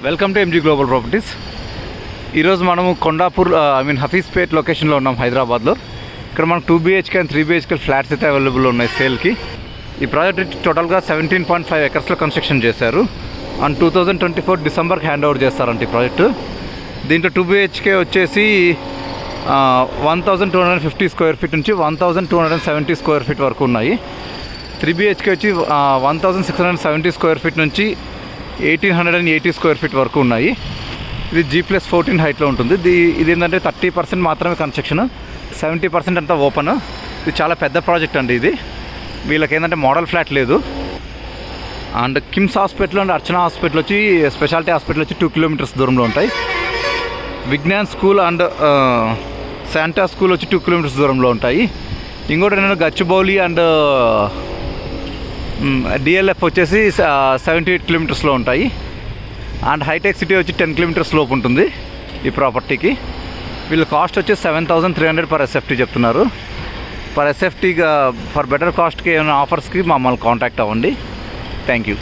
Welcome to MG global properties. ఈరోజు మనము కొండాపూర్ హఫీజ్పేట్ లొకేషన్లో ఉన్నాం హైదరాబాద్లో. ఇక్కడ మనకు 2 BHK అండ్ 3 BHK ఫ్లాట్స్ అయితే అవైలబుల్ ఉన్నాయి సేల్కి. ఈ ప్రాజెక్ట్ టోటల్గా 17.5 acresలో కన్స్ట్రక్షన్ చేశారు. అండ్ 2024 డిసెంబర్కి హ్యాండ్ ఓవర్ చేస్తారంట ఈ ప్రాజెక్టు. దీంట్లో 2 BHK వచ్చేసి 1250 స్క్వేర్ ఫీట్ నుంచి 1270 స్క్వేర్ ఫీట్ వరకు ఉన్నాయి. 3 BHK వచ్చి 1670 స్క్వేర్ ఫీట్ నుంచి 1880 స్క్వేర్ ఫీట్ వరకు ఉన్నాయి. ఇది G+14 హైట్లో ఉంటుంది. ఇది ఏంటంటే 30% మాత్రమే కన్స్ట్రక్షన్, 70% అంతా ఓపెన్. ఇది చాలా పెద్ద ప్రాజెక్ట్ అండి. ఇది వీళ్ళకి ఏంటంటే మోడల్ ఫ్లాట్ లేదు. And KIMS hospital and Archana hospital వచ్చి స్పెషాలిటీ హాస్పిటల్ వచ్చి 2 kilometers దూరంలో ఉంటాయి. Vignan school and Santa school వచ్చి 2 kilometers దూరంలో ఉంటాయి. ఇంకోటి ఏంటంటే గచ్చిబౌలి అండ్ DLF వచ్చేసి 78 kilometersలో ఉంటాయి. అండ్ హైటెక్ సిటీ వచ్చి 10 kilometers లోపు ఉంటుంది ఈ ప్రాపర్టీకి. వీళ్ళ కాస్ట్ వచ్చి 7300 per SFT చెప్తున్నారు. పర్ SFT ఫర్ బెటర్ కాస్ట్కి ఏమైనా ఆఫర్స్కి మమ్మల్ని కాంటాక్ట్ అవ్వండి. Thank you.